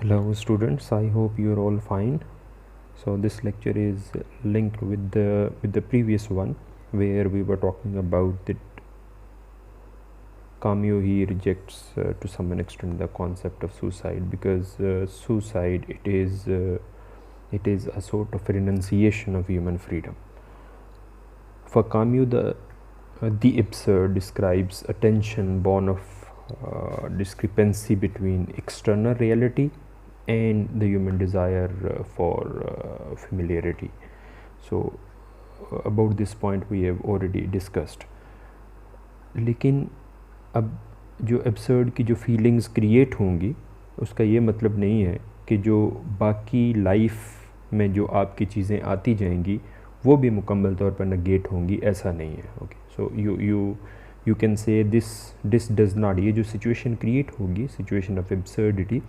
Hello students, I hope you're all fine. So this lecture is linked with the previous one where we were talking about that Camus he rejects to some extent the concept of suicide because suicide it is a sort of renunciation of human freedom. For Camus the absurd describes a tension born of discrepancy between external reality and the human desire for familiarity. So about this point we have already discussed. लेकिन अब जो absurd की जो feelings create होंगी उसका ये मतलब नहीं है कि जो बाकी लाइफ में जो आपकी चीज़ें आती जाएंगी वो भी मुकम्मल तौर पर नेगेट होंगी, ऐसा नहीं है. Okay, so you can say this does not, ये जो सिचुएशन क्रिएट होगी, situation of absurdity,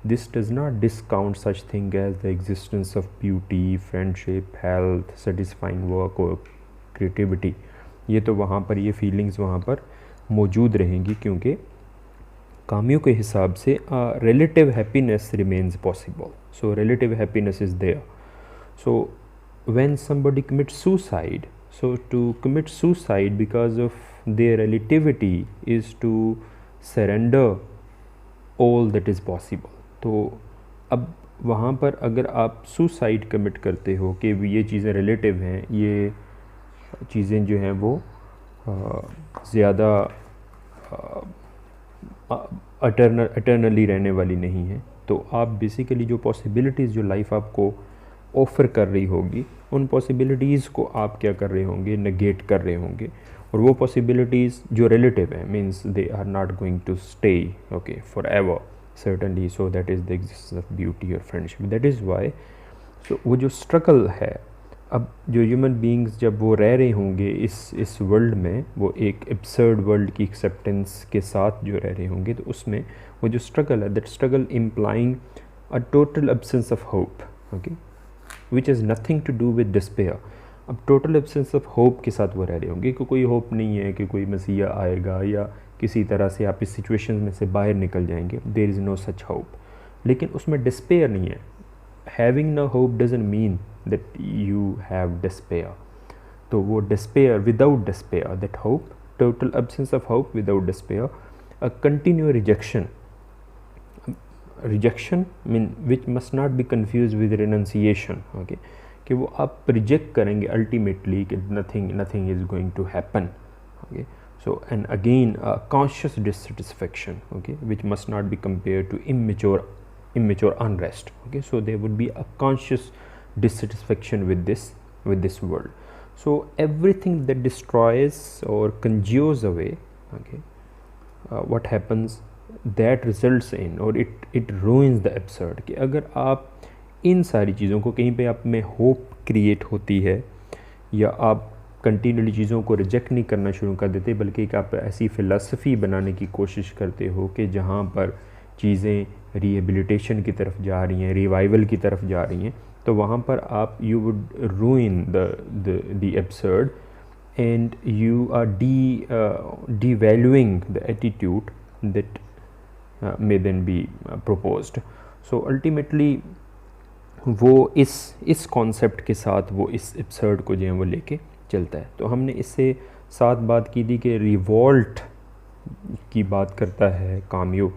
this does not discount such thing as the existence of beauty, friendship, health, satisfying work और क्रिएटिविटी. ये तो वहाँ पर ये फीलिंग्स वहाँ पर मौजूद रहेंगी क्योंकि काम्यू के हिसाब से relative happiness remains possible. So relative happiness is there. So when somebody commits suicide, so to commit suicide because of their relativity is to surrender all that is possible. तो अब वहाँ पर अगर आप सुसाइड कमिट करते हो कि ये चीज़ें रिलेटिव हैं, ये चीज़ें जो हैं वो ज़्यादा अटर्नली रहने वाली नहीं हैं, तो आप बेसिकली जो पॉसिबिलिटीज़ जो लाइफ आपको ऑफ़र कर रही होगी उन पॉसिबिलिटीज़ को आप क्या कर रहे होंगे, नेगेट कर रहे होंगे. और वो पॉसिबिलिटीज़ जो रिलेटिव हैं means they are not going to stay okay for ever certainly. So that is the existence of beauty और friendship. That is why so वो जो स्ट्रगल है, अब जो ह्यूमन बींग्स जब वो रह रहे होंगे इस वर्ल्ड में, वो एक एब्सर्ड वर्ल्ड की एक्सेप्टेंस के साथ जो रह रहे होंगे, तो उसमें वो जो स्ट्रगल है, that struggle implying a total absence of hope, okay, which is nothing to do with despair. अब टोटल एब्सेंस ऑफ होप के साथ वो रह रहे होंगे कि कोई होप नहीं है कि कोई मसीहा आएगा या किसी तरह से आप इस सिचुएशन में से बाहर निकल जाएंगे. There is no such hope. लेकिन उसमें डिस्पेयर नहीं है. Having no hope doesn't mean that you have despair. तो वो despair, without despair, that hope, total absence of hope without despair, a continue rejection mean which must not be confuse with renunciation. Okay, कि वो आप reject करेंगे ultimately कि nothing is going to happen. Okay, so and again conscious dissatisfaction, okay, which must not B compare to immature unrest. Okay, so there would be a conscious dissatisfaction with this world. So everything that destroys or congeals away, okay, what happens, that results in or it ruins the absurd. कि अगर आप इन सारी चीज़ों को, कहीं पे आप में होप क्रिएट होती है या आप कंटिन्यूली चीज़ों को रिजेक्ट नहीं करना शुरू कर देते, बल्कि एक आप ऐसी फ़िलासफ़ी बनाने की कोशिश करते हो कि जहाँ पर चीज़ें रिहेबिलिटेशन की तरफ जा रही हैं, रिवाइवल की तरफ जा रही हैं, तो वहाँ पर आप you would ruin the absurd and you are devaluing the attitude that may then be proposed. So ultimately वो इस कॉन्सेप्ट के साथ वो इस एब्सर्ड को जो है वो लेके चलता है. तो हमने इससे साथ बात की थी कि रिवॉल्ट की बात करता है काम्यू.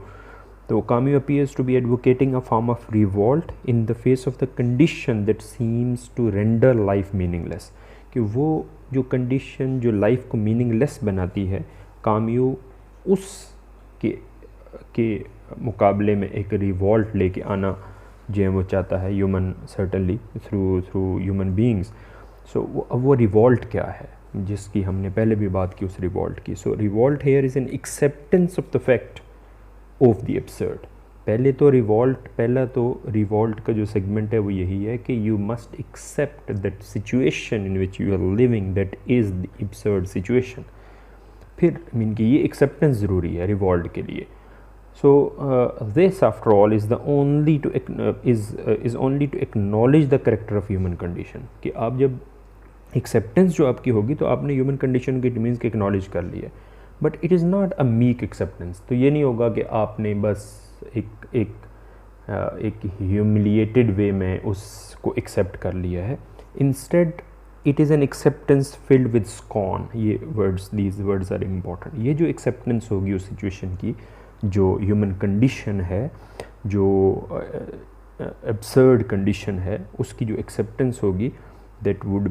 तो Camus appears to be advocating a form of revolt in the face of the condition that seems to render life meaningless. कि वो जो कंडीशन जो लाइफ को मीनिंगलेस बनाती है, काम्यू उस के मुकाबले में एक रिवॉल्ट लेके आना जो है वो चाहता है human, certainly through human beings. So अब वो रिवॉल्ट क्या है जिसकी हमने पहले भी बात की, उस रिवॉल्ट की. So revolt here is an acceptance of the fact of the absurd. पहला तो रिवॉल्ट का जो सेगमेंट है वो यही है कि you must accept that situation in which you are living that is the absurd situation. फिर मीन कि ये एक्सेप्टेंस ज़रूरी है रिवॉल्ट के लिए. So this after all is only to acknowledge the character of human condition. कि आप जब एक्सेप्टेंस जो आपकी होगी तो आपने ह्यूमन कंडीशन के मीन्स के एक्नॉलेज कर लिया. But it is not a meek acceptance. तो ये नहीं होगा कि आपने बस एक एक ह्यूमिलिएटेड वे में उसको एक्सेप्ट कर लिया है. Instead it is an acceptance filled with scorn. ये words, these words are important. ये जो एक्सेप्टेंस होगी उस सिचुएशन की, जो ह्यूमन कंडीशन है, जो एब्सर्ड कंडीशन है, उसकी जो एक्सेप्टेंस होगी, that would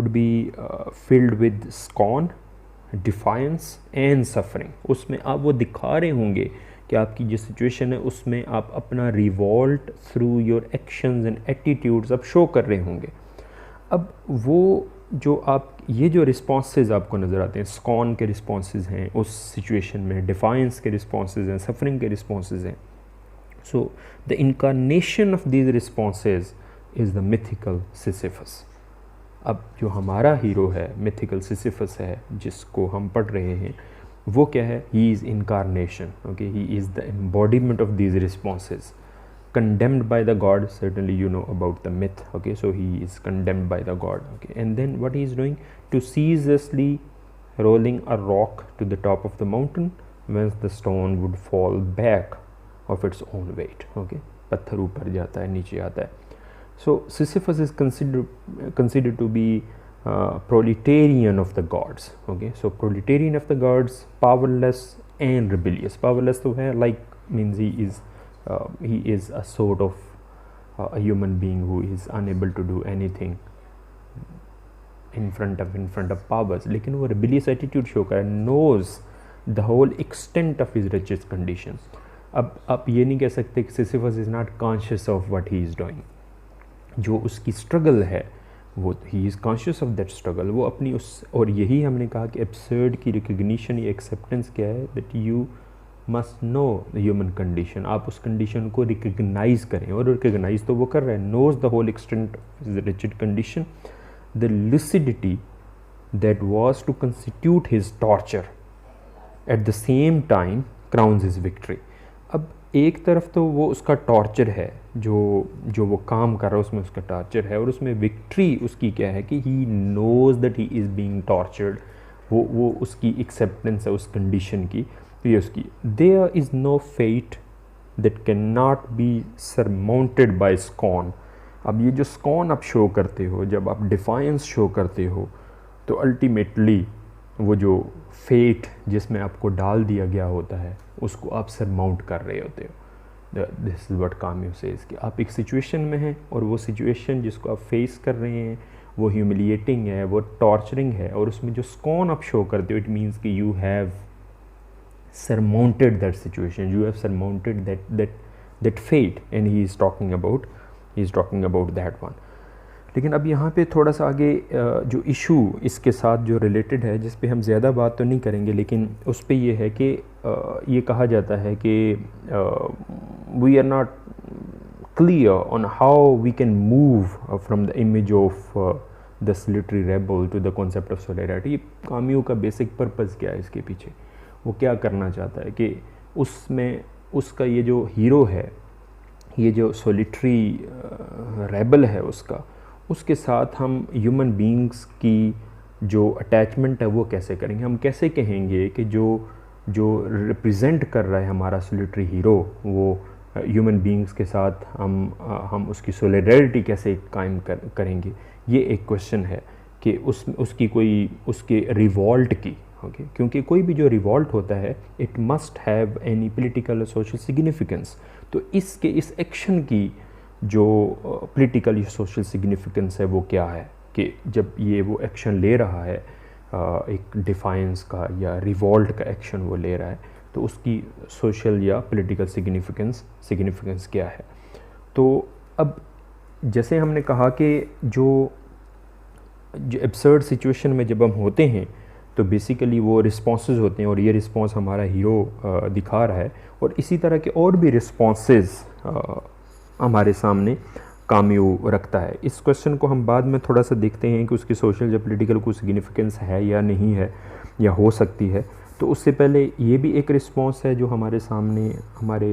be filled with scorn, defiance and suffering. उसमें आप वो दिखा रहे होंगे कि आपकी जो सिचुएशन है उसमें आप अपना revolt through your actions and attitudes आप शो कर रहे होंगे. अब वो जो आप, ये जो रिस्पॉन्सेज आपको नज़र आते हैं, स्कॉन के रिस्पॉन्सेज हैं उस सिचुएशन में, डिफायंस के रिस्पॉन्सेज हैं, सफरिंग के रिस्पॉन्सेज हैं. So the incarnation of these responses is the mythical Sisyphus. अब जो हमारा हीरो है, मिथिकल सिसिफस है, जिसको हम पढ़ रहे हैं, वो क्या है? He is incarnation. Okay, he is the embodiment of these responses, condemned by the god. Certainly you know about the myth. Okay, so he is condemned by the god. Okay, and then what he is doing? To ceaselessly rolling a rock to the top of the mountain, whence the stone would fall back of its own weight. Okay, पत्थर ऊपर जाता है, नीचे आता है. So Sisyphus is considered to be proletarian of the gods. Okay, so proletarian of the gods, powerless and rebellious. Powerless तो है, like means he is a sort of a human being who is unable to do anything in front of powers. लेकिन वो rebellious attitude show कर, knows the whole extent of his wretched condition. अब आप ये नहीं कह सकते कि Sisyphus is not conscious of what he is doing. जो उसकी struggle है, वो he is conscious of that struggle. वो अपनी उस, और यही हमने कहा कि absurd की recognition या acceptance क्या है, that you must know the human condition. आप उस कंडीशन को रिकग्नाइज करें, और रिकग्नाइज तो वो कर रहे हैं. Knows the whole extent of his rigid condition, the lucidity that was to constitute his torture at the same time crowns his victory. अब एक तरफ तो वो उसका टॉर्चर है, जो वो काम कर रहा है उसमें उसका टॉर्चर है, और उसमें विक्ट्री उसकी क्या है कि he knows that he is being tortured. वो उसकी एक्सेप्टेंस है उस कंडीशन की. ये उसकी, there is no fate that can not be surmounted by scorn. अब ये जो स्कॉन आप शो करते हो, जब आप डिफायंस शो करते हो, तो अल्टीमेटली वो जो फेट जिसमें आपको डाल दिया गया होता है, उसको आप सरमाउंट कर रहे होते हो. This is what Camus says कि आप एक सिचुएशन में हैं, और वो सिचुएशन जिसको आप फेस कर रहे हैं वो ह्यूमिलिएटिंग है, वो टॉर्चरिंग है, और उसमें जो स्कॉन आप शो करते हो, इट मीन्स कि you have surmounted that situation, you have surmounted that fate, and he is talking about that one. लेकिन अब यहाँ पे थोड़ा सा आगे जो इशू इसके साथ जो रिलेटेड है, जिस पे हम ज़्यादा बात तो नहीं करेंगे, लेकिन उस पे ये है कि ये कहा जाता है कि we are not clear on how we can move from the image of the solitary rebel to the concept of solidarity. Camus का बेसिक पर्पज़ क्या है इसके पीछे, वो क्या करना चाहता है कि उसमें उसका ये जो हीरो है, ये जो सोलिटरी रेबल है उसके साथ हम ह्यूमन बीइंग्स की जो अटैचमेंट है वो कैसे करेंगे. हम कैसे कहेंगे कि जो रिप्रेजेंट कर रहा है हमारा सोलिटरी हीरो, वो ह्यूमन बीइंग्स के साथ हम उसकी सोलिडरिटी कैसे कायम करेंगे. ये एक क्वेश्चन है कि उसकी कोई उसके रिवॉल्ट की. ओके, क्योंकि कोई भी जो रिवॉल्ट होता है, it must have any political और सोशल सिग्निफिकेंस. तो इस एक्शन की जो पॉलिटिकल या सोशल सिग्निफिकेंस है वो क्या है, कि जब ये वो एक्शन ले रहा है, एक डिफायंस का या रिवॉल्ट का एक्शन वो ले रहा है, तो उसकी सोशल या पॉलिटिकल सिग्निफिकेंस क्या है. तो अब जैसे हमने कहा कि जो एब्सर्ड सिचुएशन में जब हम होते हैं, तो बेसिकली वो रिस्पॉन्सेज होते हैं, और ये रिस्पॉन्स हमारा हीरो दिखा रहा है, और इसी तरह के और भी रिस्पॉन्सेज हमारे सामने काम्यू रखता है. इस क्वेश्चन को हम बाद में थोड़ा सा देखते हैं कि उसकी सोशल या पॉलिटिकल कोई सिग्निफिकेंस है या नहीं है, या हो सकती है. तो उससे पहले ये भी एक रिस्पॉन्स है जो हमारे सामने हमारे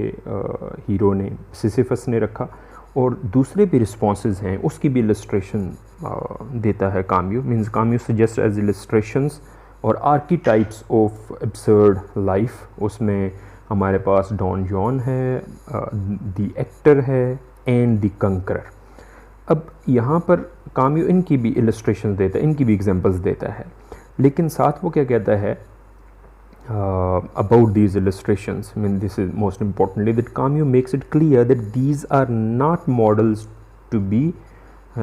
हीरो ने, सिसिफस ने रखा, और दूसरे भी रिस्पॉन्सेज हैं उसकी भी इलस्ट्रेशन देता है Camus. Means Camus suggest as illustrations और आर्कीटाइप्स ऑफ एब्सर्ड लाइफ. उसमें हमारे पास डॉन जॉन है, द एक्टर है एंड द कंकरर। अब यहाँ पर काम्यू इनकी भी इलस्ट्रेशन देता है, इनकी भी एग्जांपल्स देता है, लेकिन साथ वो क्या कहता है about these illustrations. I mean, this is most importantly that Camus makes it clear that these are not models to be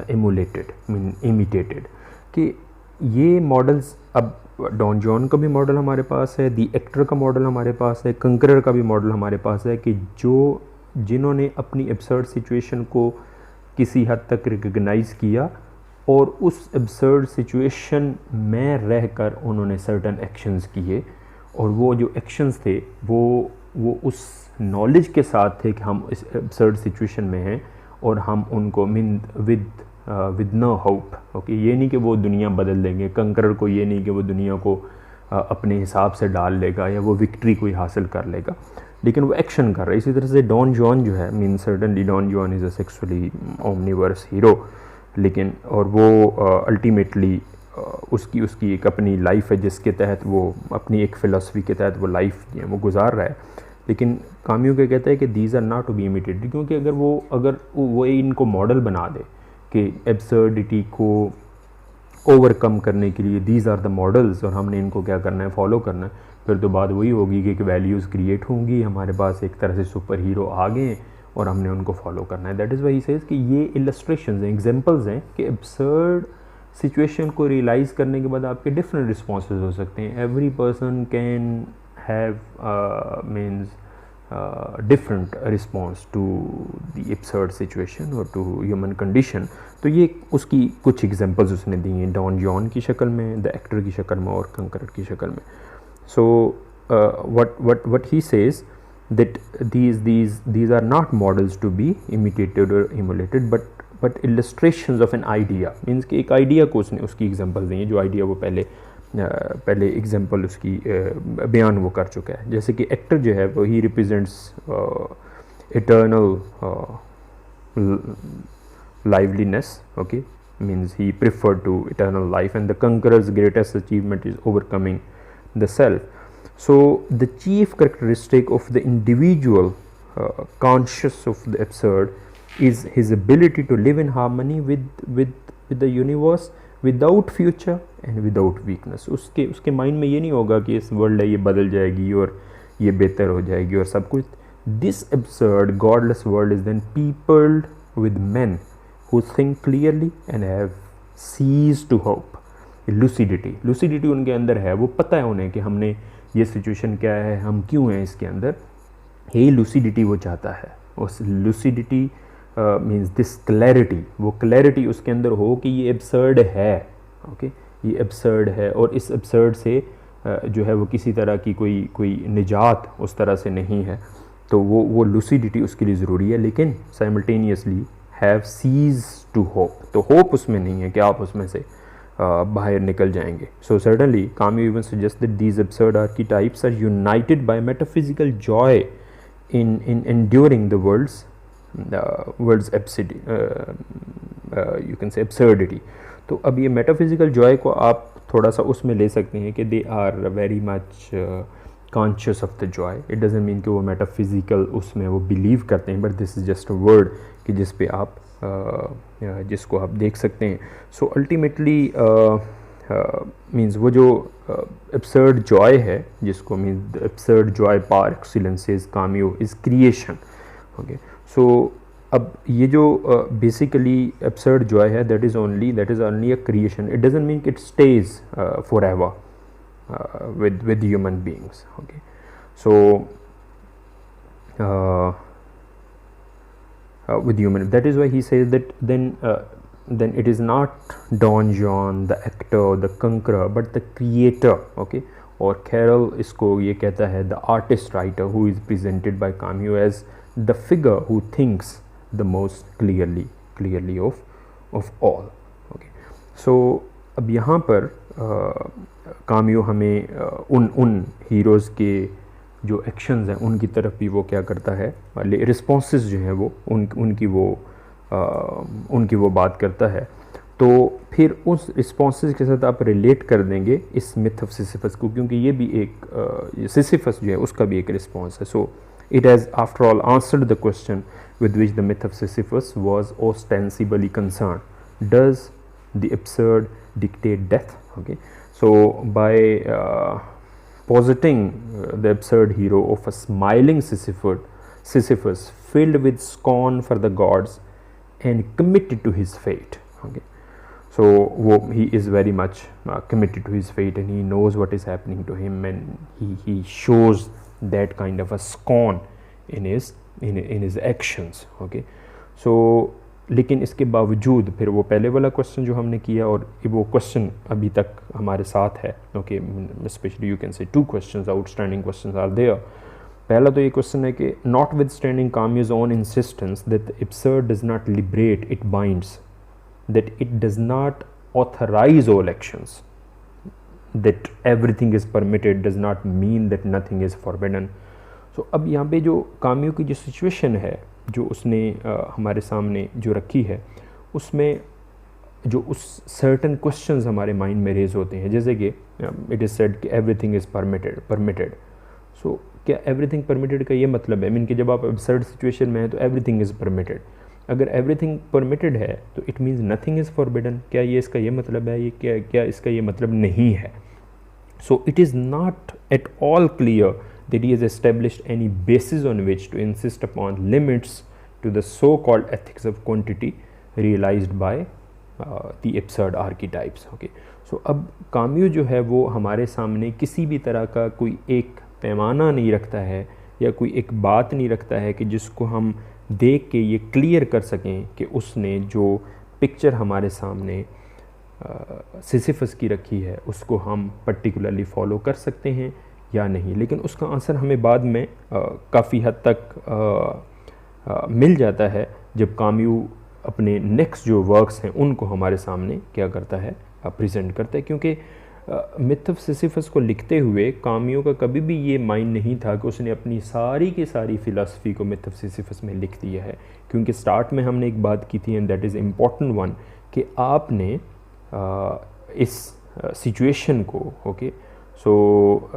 emulated, I mean imitated. कि ये मॉडल्स, अब डॉन जॉन का भी मॉडल हमारे पास है, दी एक्टर का मॉडल हमारे पास है, कंकरर का भी मॉडल हमारे पास है, कि जिन्होंने अपनी एब्सर्ड सिचुएशन को किसी हद तक रिकग्नाइज़ किया और उस एब्सर्ड सिचुएशन में रहकर उन्होंने सर्टन एक्शंस किए, और वो जो एक्शंस थे वो उस नॉलेज के साथ थे कि हम इस एब्सर्ड सिचुएशन में हैं और हम उनको विद नो होप, ओके। ये नहीं कि वो दुनिया बदल देंगे, कंकरर को ये नहीं कि वो दुनिया को अपने हिसाब से डाल लेगा या वो विक्ट्री कोई हासिल कर लेगा, लेकिन वो एक्शन कर रहा है। इसी तरह से डॉन जॉन जो है, mean certainly Don Juan is a sexually omnivorous hero, लेकिन और वो अल्टीमेटली उसकी एक अपनी लाइफ है जिसके तहत वो अपनी एक फ़िलासफ़ी के तहत वो लाइफ जो है वो गुजार रहा है। लेकिन काम्यू क्या कहता है कि these are not to be imitated, क्योंकि अगर वो इनको मॉडल बना दे कि एब्सर्डिटी को ओवरकम करने के लिए दीज आर द मॉडल्स और हमने इनको क्या करना है, फॉलो करना है, फिर तो बात वही होगी कि वैल्यूज़ क्रिएट होंगी, हमारे पास एक तरह से सुपर हीरो आ गए और हमने उनको फॉलो करना है। दैट इज़ वाई सेज कि ये इलस्ट्रेशंस हैं, एग्जांपल्स हैं कि एब्सर्ड सिचुएशन को रियलाइज़ करने के बाद आपके डिफरेंट रिस्पॉन्सेज हो सकते हैं। Every person can have means different response to the absurd situation और टू ह्यूमन कंडीशन। तो ये उसकी कुछ एग्जांपल्स उसने दी हैं, डॉन जॉन की शक्ल में, द एक्टर की शक्ल में और कंकरर की शक्ल में। सो what he says that these are not models to be imitated or emulated but illustrations of an idea, means कि एक आइडिया को उसकी एग्जांपल दी है, जो आइडिया वो पहले एग्जांपल उसकी बयान वो कर चुका है। जैसे कि एक्टर जो है वो ही represents eternal liveliness, okay, means he preferred to eternal life, and the conqueror's greatest achievement is overcoming the self. So the chief characteristic of the individual conscious of the absurd is his ability to live in harmony with the universe without future and without weakness. उसके mind में ये नहीं होगा कि इस world है ये बदल जाएगी और ये बेहतर हो जाएगी और सब कुछ। This absurd godless world is then peopled with men who think clearly and have ceased to hope. lucidity उनके अंदर है, वो पता है उन्हें कि हमने ये सिचुएशन क्या है, हम क्यों हैं इसके अंदर, यही lucidity वो चाहता है। उस lucidity मीन्स दिस क्लैरिटी, वो क्लैरिटी उसके अंदर हो कि ये एब्सर्ड है, ओके, ये एब्सर्ड है और इस एब्सर्ड से जो है वो किसी तरह की कोई निजात उस तरह से नहीं है। तो वो lucidity उसके लिए ज़रूरी है, लेकिन simultaneously have cease to hope, तो होप उसमें नहीं है कि आप उसमें से बाहर निकल जाएंगे। So certainly Camus even suggest that these absurd archetypes are united by metaphysical joy in enduring the world's you can say absurdity. तो अब ये मेटाफिजिकल जॉय को आप थोड़ा सा उसमें ले सकते हैं कि they are very much conscious of the joy. It doesn't mean कि वो मेटाफिजिकल उसमें वो बिलीव करते हैं, but this is just a word कि जिस पे आप जिसको आप देख सकते हैं। सो अल्टीमेटली मीन्स वो जो एब्सर्ड जॉय है, जिसको means absurd joy par excellences Camus is creation, okay. So अब ये जो बेसिकली एब्सर्ड जॉय है that is only a creation. It doesn't mean it stays for ever with human beings, okay. So with human, that is why he says that then it is not Don Juan the actor, the conqueror, but the creator, okay. और Carroll इसको ये कहता है the artist writer who is presented by Camus as the figure who thinks the most clearly of all, okay. So अब यहाँ पर Camus हमें उन हीरोज़ के जो एक्शंस हैं उनकी तरफ भी वो क्या करता है, रिस्पॉन्सेस जो हैं वो उनकी वो बात करता है। तो फिर उस रिस्पॉन्सेज के साथ आप रिलेट कर देंगे इस मिथ ऑफ सिसिफस को, क्योंकि ये भी एक सिसिफस जो है उसका भी एक रिस्पॉन्स है. So it has after all answered the question with which the myth of Sisyphus was ostensibly concerned. Does the absurd dictate death? Okay, so by positing the absurd hero of a smiling Sisyphus filled with scorn for the gods and committed to his fate. Okay, so he is very much committed to his fate, and he knows what is happening to him, and he shows that kind of a scorn in his actions. Okay, so लेकिन इसके बावजूद फिर वो पहले वाला question जो हमने किया, और वो क्वेश्चन अभी तक हमारे साथ है. Okay, specially you can say 2 questions, outstanding questions are there. पहला तो ये क्वेश्चन है कि notwithstanding Camus's on insistence that the absurd does not liberate, it binds, that it does not authorize all actions, that everything is permitted does not mean that nothing is forbidden. तो अब यहाँ पे जो Camus की जो situation है जो उसने हमारे सामने जो रखी है, उसमें जो उस सर्टन क्वेश्चंस हमारे माइंड में रेज होते हैं, जैसे कि इट इज़ सेड कि एवरीथिंग इज़ परमिटेड. सो क्या एवरीथिंग परमिटेड का ये मतलब है, मीन कि जब आप अब्सर्ड सिचुएशन में हैं तो एवरीथिंग इज़ परमिटेड. अगर एवरीथिंग परमिटेड है तो it means nothing is forbidden. क्या ये इसका ये मतलब है? ये क्या इसका ये मतलब नहीं है. So it is not at all clear that he has established any basis on which to insist upon limits to the so-called ethics of quantity realized by the absurd archetypes. Okay, so अब Camus जो है वो हमारे सामने किसी भी तरह का कोई एक पैमाना नहीं रखता है, या कोई एक बात नहीं रखता है कि जिसको हम देख के ये क्लियर कर सकें कि उसने जो पिक्चर हमारे सामने सिसिफस की रखी है उसको हम पर्टिकुलरली फॉलो कर सकते हैं या नहीं. लेकिन उसका आंसर हमें बाद में काफ़ी हद तक मिल जाता है जब काम्यू अपने नेक्स्ट जो वर्क्स हैं उनको हमारे सामने क्या करता है, प्रेजेंट करता है. क्योंकि मिथ ऑफ सिसिफस को लिखते हुए काम्यू का कभी भी ये माइंड नहीं था कि उसने अपनी सारी की सारी फ़िलासफ़ी को मिथ ऑफ सिसिफस में लिख दिया है. क्योंकि स्टार्ट में हमने एक बात की थी, and that is important one, कि आपने इस सिचुएशन को, ओके, सो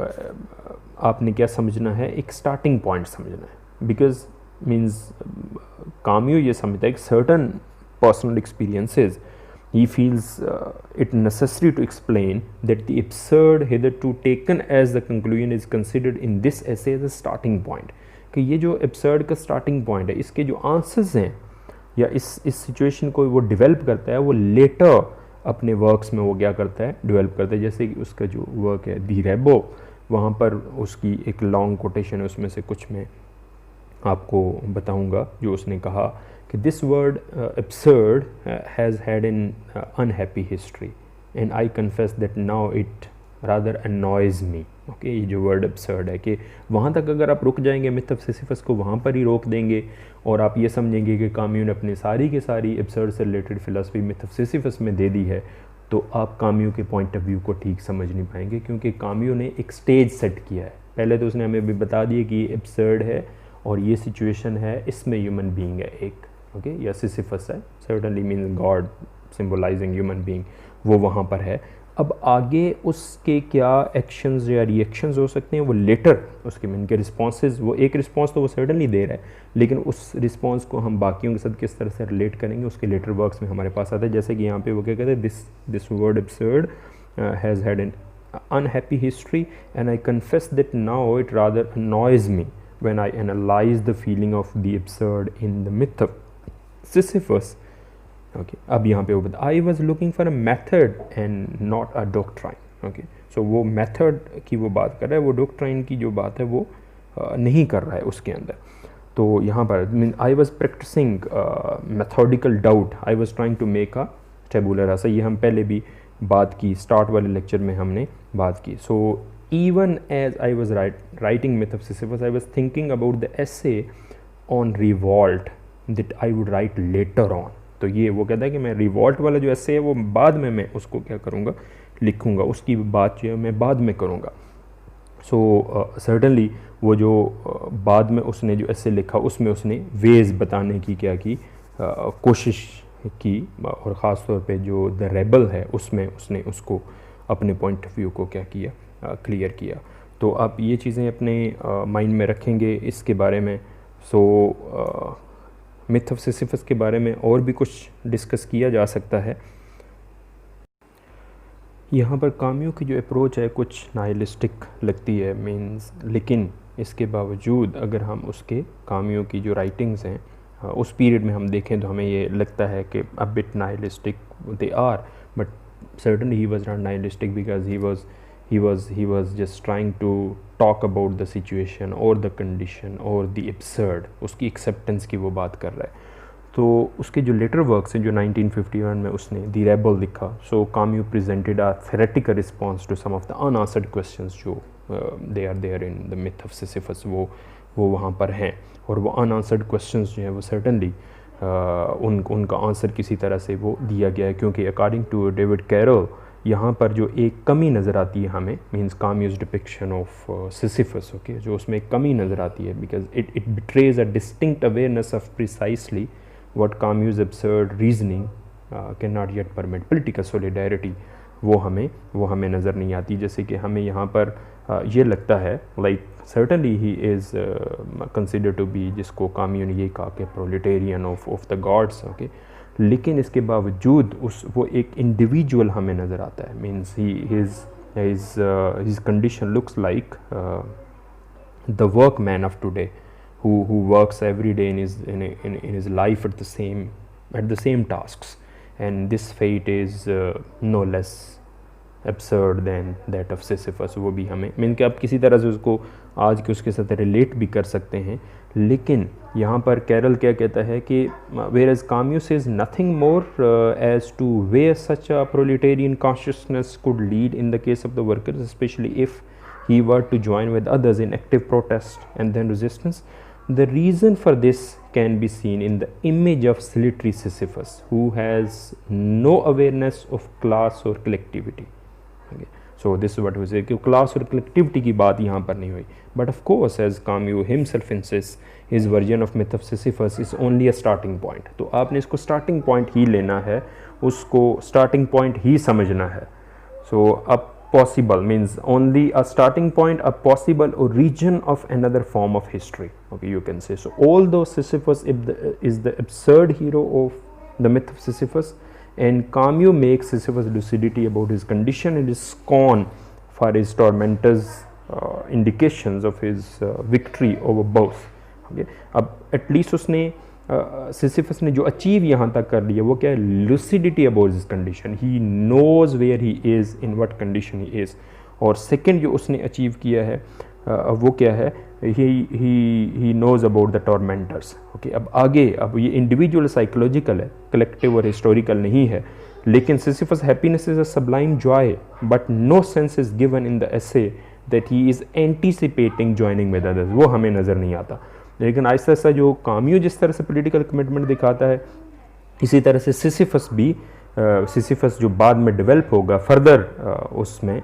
आपने क्या समझना है, एक स्टार्टिंग पॉइंट समझना है. बिकॉज मीन्स काम्यू ये समझता है कि certain personal experiences he feels it necessary to explain that the absurd hitherto taken as the conclusion is considered in this essay as a starting point. कि ये जो absurd का starting point है, इसके जो answers हैं या इस situation को वो develop करता है, वो later अपने works में वो क्या करता है, develop करता है. जैसे कि उसका जो work है दी रेबो, वहाँ पर उसकी एक long quotation है, उसमें से कुछ मैं आपको बताऊँगा जो उसने कहा कि this word absurd has had an unhappy history and I confess that now it rather annoys me. Okay, ये जो वर्ड absurd है कि वहाँ तक अगर आप रुक जाएंगे, मिथ ऑफ सिसिफस को वहाँ पर ही रोक देंगे और आप ये समझेंगे कि काम्यू ने अपनी सारी की सारी absurd से related philosophy myth of Sisyphus में दे दी है, तो आप काम्यू के पॉइंट ऑफ व्यू को ठीक समझ नहीं पाएंगे. क्योंकि काम्यू ने एक स्टेज सेट किया है. पहले तो उसने हमें भी बता दिया कि ये absurd है और ये सिचुएशन है, इसमें ह्यूमन बीइंग है एक, ओके, या सिसिफस है, certainly means God symbolising human being, वो वहाँ पर है. अब आगे उसके क्या एक्शंस या रिएक्शंस हो सकते हैं वो लेटर, उसके मीन के रिस्पॉन्सेज, वो एक रिस्पॉन्स तो वो सर्टनली दे रहा है, लेकिन उस रिस्पॉन्स को हम बाकियों के साथ किस तरह से रिलेट करेंगे उसके लेटर वर्क्स में हमारे पास आता है. जैसे कि यहाँ पे वो क्या कहते हैं, this word absurd has had an unhappy history and I confess that now it rather annoys me when I analyze the feeling of the absurd in the myth of Sisyphus. Okay, अब यहाँ पे वो बता, I was looking for a method and not a doctrine. Okay, so वो method की वो बात कर रहा है, वो doctrine की जो बात है वो नहीं कर रहा है उसके अंदर. तो यहाँ पर I was practicing methodical doubt. I was trying to make a tabula rasa. ये हम पहले भी बात की, स्टार्ट वाले लेक्चर में हमने बात की. So even as I was writing myth of Sisyphus, I was thinking about the essay on revolt that I would write later on. तो ये वो कहता है कि मैं रिवॉल्ट वाला जो ऐसे है वो बाद में मैं उसको क्या करूँगा, लिखूँगा, उसकी बात जो है मैं बाद में करूँगा. सो सर्टनली वो जो बाद में उसने जो ऐसे लिखा उसमें उसने वेज बताने की क्या की कोशिश की, और ख़ास तौर पे जो द रेबल है उसमें उसने उसको अपने पॉइंट ऑफ व्यू को क्या किया, क्लियर किया। तो आप ये चीज़ें अपने माइंड में रखेंगे इसके बारे में। सो मिथ ऑफ सिसिफस के बारे में और भी कुछ डिस्कस किया जा सकता है। यहाँ पर कामियों की जो अप्रोच है कुछ नाइलिस्टिक लगती है, मीन्स, लेकिन इसके बावजूद अगर हम उसके कामियों की जो राइटिंग्स हैं उस पीरियड में हम देखें तो हमें ये लगता है कि a bit nihilistic they are, but certainly he was not nihilistic because he was just trying to talk about the situation or the condition or the absurd, उसकी एक्सेप्टेंस की वो बात कर रहा है। तो उसके जो लेटर वर्क्स हैं जो 1951 में उसने दी रेबल लिखा, so Camus presented a theoretical response to some of the unanswered questions जो they are there in the myth of Sisyphus, वो वहाँ पर हैं। और वो अनआंसर्ड क्वेश्चंस जो हैं वो सर्टनली उनका आंसर किसी तरह से वो दिया गया है, क्योंकि अकॉर्डिंग टू डेविड कैरल यहाँ पर जो एक कमी नज़र आती है हमें, means Camus's depiction of Sisyphus, okay, जो उसमें एक कमी नज़र आती है because it betrays a distinct awareness of precisely what Camus's absurd reasoning can not yet permit political solidarity, वो हमें नज़र नहीं आती। जैसे कि हमें यहाँ पर ये लगता है like certainly he is consider to be, जिसको काम्यू ने ये कहा कि proletarian of the gods, okay, लेकिन इसके बावजूद वो एक इंडिविजुअल हमें नज़र आता है, means his condition looks like the work man of today who works every day in his life at the same tasks, and this fate is no less absurd than that of Sisyphus। वो भी हमें mean कि आप किसी तरह से उसको आज के उसके साथ रिलेट भी कर सकते हैं, लेकिन यहाँ पर कैरल क्या कहता है कि whereas Camus says nothing more as to where such a proletarian consciousness could lead in the case of the workers, especially if he were to join with others in active protest and then resistance. The reason for this can be seen in the image of solitary Sisyphus, who has no awareness of class or collectivity. Okay. So this is what we say कि class और collectivity की बात यहाँ पर नहीं हुई। But of course, as Camus himself insists, his version of myth of Sisyphus is only a starting point. तो आपने इसको starting point ही लेना है, उसको starting point ही समझना है। So अब possible means only a starting point, a possible origin of another form of history, okay, you can say. So although Sisyphus is the absurd hero of the myth of Sisyphus, and Camus makes Sisyphus lucidity about his condition and his scorn for his tormentors indications of his victory over both, okay. अब at least उसने Sisyphus ने जो achieve यहाँ तक कर लिया वो क्या है, lucidity about his condition, he knows where he is, in what condition he is. और सेकंड जो उसने अचीव किया है वो क्या है, he knows about the tormentors, okay. अब आगे अब ये इंडिविजुअल साइकोलॉजिकल है, कलेक्टिव और हिस्टोरिकल नहीं है, लेकिन Sisyphus happiness is a sublime joy, but no sense is given in the essay that he is anticipating joining with others, वो हमें नज़र नहीं आता। लेकिन आहिस्ता आहिस्ता जो काम्यू जिस तरह से पॉलिटिकल कमिटमेंट दिखाता है, इसी तरह से सिसिफस भी सिसिफस जो बाद में डेवलप होगा फर्दर उसमें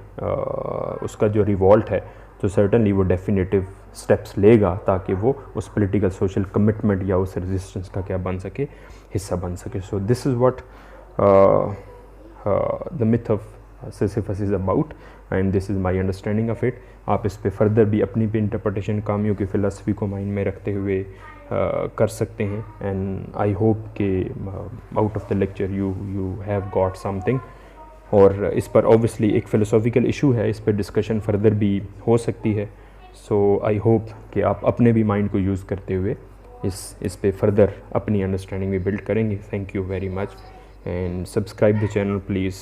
उसका जो रिवॉल्ट है, तो सर्टनली वो डेफिनेटिव स्टेप्स लेगा ताकि वो उस पॉलिटिकल सोशल कमिटमेंट या उस रेजिस्टेंस का क्या बन सके, हिस्सा बन सके। So this is what the myth of Sisyphus is about and this is my understanding of it. आप इस पे फर्दर भी अपनी भी इंटरप्रटेशन काम्यू की फ़िलासफ़ी को माइंड में रखते हुए कर सकते हैं। एंड आई होप कि out of the lecture you have got something. और इस पर ऑब्वियसली एक फ़िलोसॉफिकल इशू है, इस पर डिस्कशन फर्दर भी हो सकती है। सो आई होप कि आप अपने भी माइंड को यूज़ करते हुए इस पे फर्दर अपनी अंडरस्टैंडिंग भी बिल्ड करेंगे। Thank you very much and subscribe the channel please.